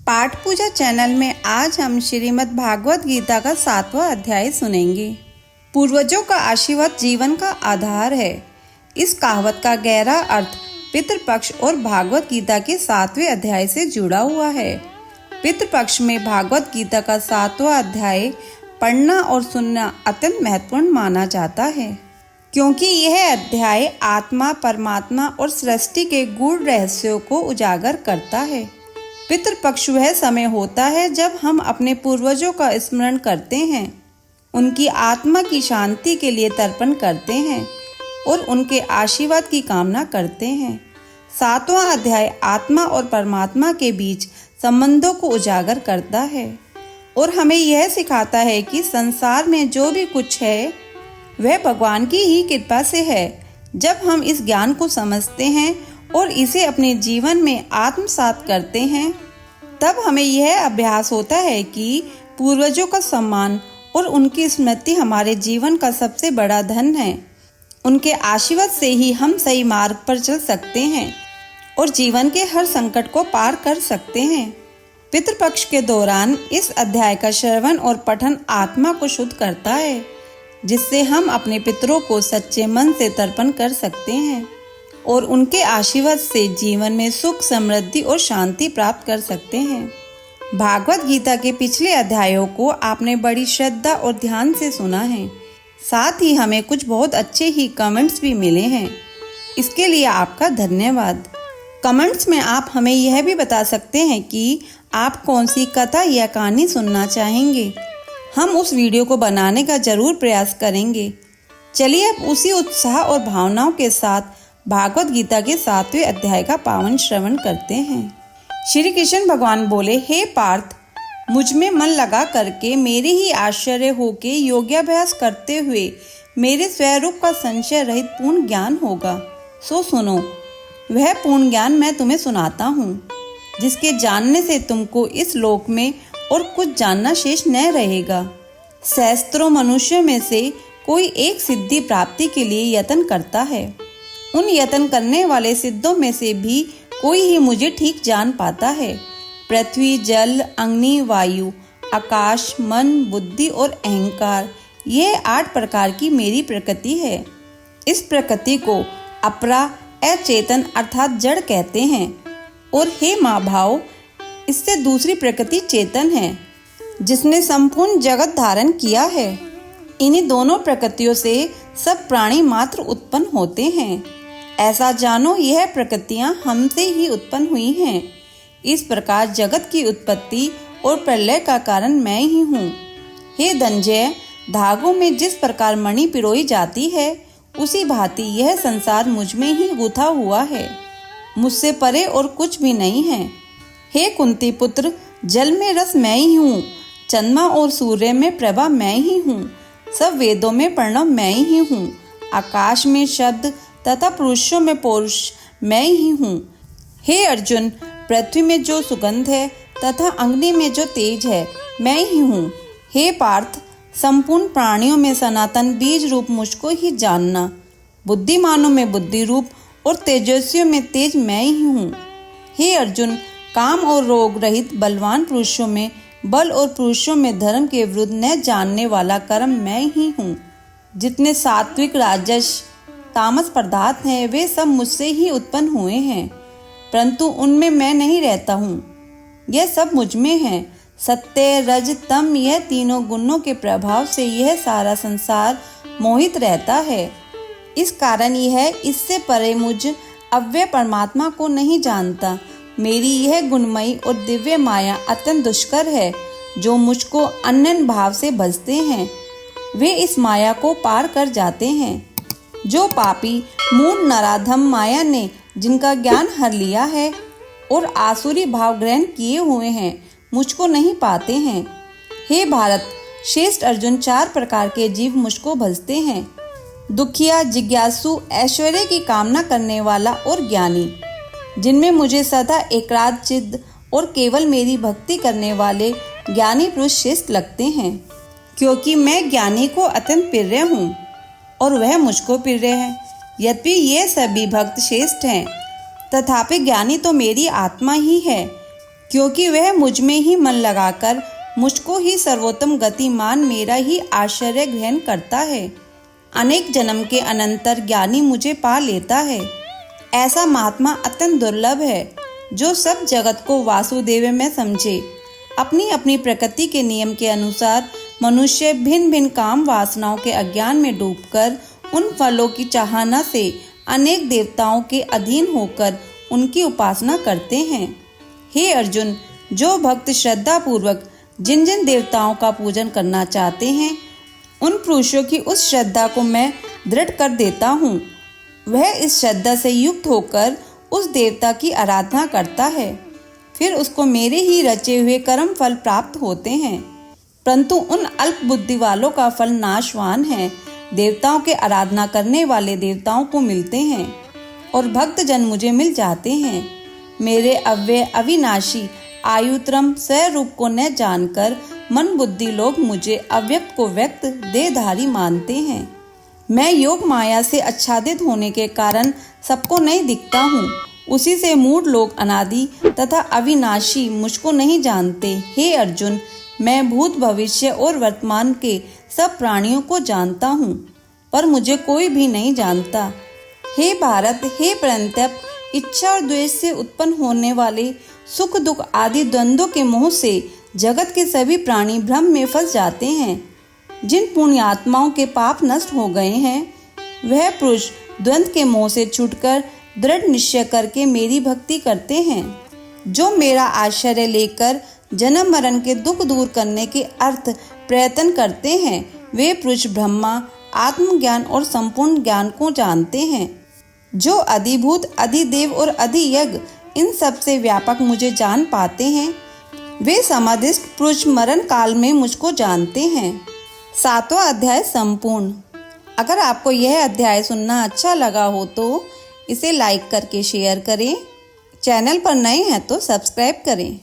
पाठ पूजा चैनल में आज हम श्रीमद् भागवत गीता का 7वां अध्याय सुनेंगे। पूर्वजों का आशीर्वाद जीवन का आधार है। इस कहावत का गहरा अर्थ पितृपक्ष और भागवत गीता के 7वें अध्याय से जुड़ा हुआ है। पितृपक्ष में भागवत गीता का 7वां अध्याय पढ़ना और सुनना अत्यंत महत्वपूर्ण माना जाता है, क्योंकि यह अध्याय आत्मा, परमात्मा और सृष्टि के गूढ़ रहस्यों को उजागर करता है। पितृपक्ष वह समय होता है जब हम अपने पूर्वजों का स्मरण करते हैं, उनकी आत्मा की शांति के लिए तर्पण करते हैं और उनके आशीर्वाद की कामना करते हैं। 7वां अध्याय आत्मा और परमात्मा के बीच संबंधों को उजागर करता है और हमें यह सिखाता है कि संसार में जो भी कुछ है वह भगवान की ही कृपा से है। जब हम इस ज्ञान को समझते हैं और इसे अपने जीवन में आत्मसात करते हैं, तब हमें यह अभ्यास होता है कि पूर्वजों का सम्मान और उनकी स्मृति हमारे जीवन का सबसे बड़ा धन है। उनके आशीर्वाद से ही हम सही मार्ग पर चल सकते हैं और जीवन के हर संकट को पार कर सकते हैं। पितृपक्ष के दौरान इस अध्याय का श्रवण और पठन आत्मा को शुद्ध करता है, जिससे हम अपने पितरों को सच्चे मन से तर्पण कर सकते हैं और उनके आशीर्वाद से जीवन में सुख, समृद्धि और शांति प्राप्त कर सकते हैं। भागवत गीता के पिछले अध्यायों को आपने बड़ी श्रद्धा और ध्यान से सुना है। साथ ही हमें कुछ बहुत अच्छे ही कमेंट्स भी मिले हैं। इसके लिए आपका धन्यवाद। कमेंट्स में आप हमें यह भी बता सकते हैं कि आप कौन सी कथा या कहानी सुनना चाहेंगे। हम उस वीडियो को बनाने का जरूर प्रयास करेंगे। चलिए अब उसी उत्साह और भावनाओं के साथ भागवत गीता के 7वें अध्याय का पावन श्रवण करते हैं। श्री कृष्ण भगवान बोले, हे पार्थ, मुझ में मन लगा करके मेरे ही आश्चर्य होके योगाभ्यास करते हुए मेरे स्वरूप का संशय रहित पूर्ण ज्ञान होगा। सो सुनो, वह पूर्ण ज्ञान मैं तुम्हें सुनाता हूँ, जिसके जानने से तुमको इस लोक में और कुछ जानना शेष न रहेगा। सहस्त्रों मनुष्यों में से कोई एक सिद्धि प्राप्ति के लिए यत्न करता है। उन यत्न करने वाले सिद्धों में से भी कोई ही मुझे ठीक जान पाता है। पृथ्वी, जल, अग्नि, वायु, आकाश, मन, बुद्धि और अहंकार, यह 8 प्रकार की मेरी प्रकृति है। इस प्रकृति को अपरा, अचेतन अर्थात जड़ कहते हैं। और हे माँ भाव, इससे दूसरी प्रकृति चेतन है, जिसने संपूर्ण जगत धारण किया है। इन्हीं दोनों प्रकृतियों से सब प्राणी मात्र उत्पन्न होते हैं। ऐसा जानो, यह प्रकृतियां हमसे ही उत्पन्न हुई हैं। इस प्रकार जगत की उत्पत्ति और प्रलय का कारण मैं ही हूँ। हे धनंजय, धागों में जिस प्रकार मणि पिरोई जाती है, उसी भांति यह संसार मुझ में ही गुथा हुआ है। मुझसे परे और कुछ भी नहीं है। हे कुंती पुत्र, जल में रस मैं ही हूँ, चंद्रमा और सूर्य में प्रभा मैं ही हूँ, सब वेदों में प्रणव मैं ही हूँ, आकाश में शब्द तथा पुरुषों में पौरुष मैं ही हूँ। हे अर्जुन, पृथ्वी में जो सुगंध है तथा अग्नि में जो तेज है, मैं ही हूँ। हे पार्थ, संपूर्ण प्राणियों में सनातन बीज रूप मुझको ही जानना। बुद्धिमानों में बुद्धि रूप और तेजस्वियों में तेज मैं ही हूँ। हे अर्जुन, काम और रोग रहित बलवान पुरुषों में बल और पुरुषों में धर्म के विरुद्ध न जानने वाला कर्म मैं ही हूँ। जितने सात्विक, राजस, तामस पदार्थ हैं, वे सब मुझसे ही उत्पन्न हुए हैं, परंतु उनमें मैं नहीं रहता हूँ। यह सब मुझ में है। सत्य, रज, तम, यह तीनों गुणों के प्रभाव से यह सारा संसार मोहित रहता है। इस कारण यह इससे परे मुझ अव्यय परमात्मा को नहीं जानता। मेरी यह गुणमयी और दिव्य माया अत्यंत दुष्कर है। जो मुझको अनन्य भाव से भजते हैं, वे इस माया को पार कर जाते हैं। जो पापी मूढ़ नराधम माया ने जिनका ज्ञान हर लिया है और आसुरी भाव ग्रहण किए हुए हैं, मुझको नहीं पाते हैं। हे भारत श्रेष्ठ अर्जुन, 4 प्रकार के जीव मुझको भजते हैं। दुखिया, जिज्ञासु, ऐश्वर्य की कामना करने वाला और ज्ञानी, जिनमें मुझे सदा एकाग्र चित्त और केवल मेरी भक्ति करने वाले ज्ञानी पुरुष श्रेष्ठ लगते हैं, क्योंकि मैं ज्ञानी को अत्यंत प्रिय हूँ और वह मुझको प्रिय है। यद्यपि ये सभी भक्त श्रेष्ठ हैं, तथापि ज्ञानी तो मेरी आत्मा ही है। क्योंकि वह मुझ में ही मन लगाकर मुझको ही सर्वोत्तम गति मान मेरा ही आश्रय ग्रहण करता है। अनेक जन्म के अनंतर ज्ञानी मुझे पा लेता है। ऐसा महात्मा अत्यंत दुर्लभ है जो सब जगत को वासुदेव में समझे। अपनी अपनी प्रकृति के नियम के अनुसार मनुष्य भिन्न भिन्न काम वासनाओं के अज्ञान में डूबकर उन फलों की चाहना से अनेक देवताओं के अधीन होकर उनकी उपासना करते हैं। हे अर्जुन, जो भक्त श्रद्धा पूर्वक जिन जिन देवताओं का पूजन करना चाहते हैं उन पुरुषों की उस श्रद्धा को मैं दृढ़ कर देता हूँ। वह इस श्रद्धा से युक्त होकर उस देवता की आराधना करता है, फिर उसको मेरे ही रचे हुए कर्म फल प्राप्त होते हैं। परंतु उन अल्प बुद्धि वालों का फल नाशवान है। देवताओं के आराधना करने वाले देवताओं को मिलते हैं और भक्त जन मुझे मिल जाते हैं। मेरे अव्यय अविनाशी आयुत्रम स्वरूप को न जानकर मन बुद्धि लोग मुझे अव्यक्त को व्यक्त देहधारी मानते हैं। मैं योग माया से आच्छादित होने के कारण सबको नहीं दिखता हूँ। उसी से मूढ़ लोग अनादि तथा अविनाशी मुझको नहीं जानते। हे अर्जुन, मैं भूत भविष्य और वर्तमान के सब प्राणियों को जानता हूँ, पर मुझे कोई भी नहीं जानता। हे भारत, हे परंतप, इच्छा और द्वेष से उत्पन्न होने वाले सुख दुख आदि द्वंद्वों के मोह से जगत के सभी प्राणी भ्रम में फंस जाते हैं। जिन पुण्यात्माओं के पाप नष्ट हो गए हैं वह पुरुष द्वंद्व के मोह से छूटकर दृढ़ निश्चय करके मेरी भक्ति करते हैं। जो मेरा आश्रय लेकर जन्म मरण के दुख दूर करने के अर्थ प्रयत्न करते हैं वे पुरुष ब्रह्मा, आत्मज्ञान और संपूर्ण ज्ञान को जानते हैं। जो अधिभूत, अधिदेव और अधियज्ञ इन सब से व्यापक मुझे जान पाते हैं वे समाधिस्थ पुरुष मरण काल में मुझको जानते हैं। 7वां अध्याय संपूर्ण। अगर आपको यह अध्याय सुनना अच्छा लगा हो तो इसे लाइक करके शेयर करें। चैनल पर नए हैं तो सब्सक्राइब करें।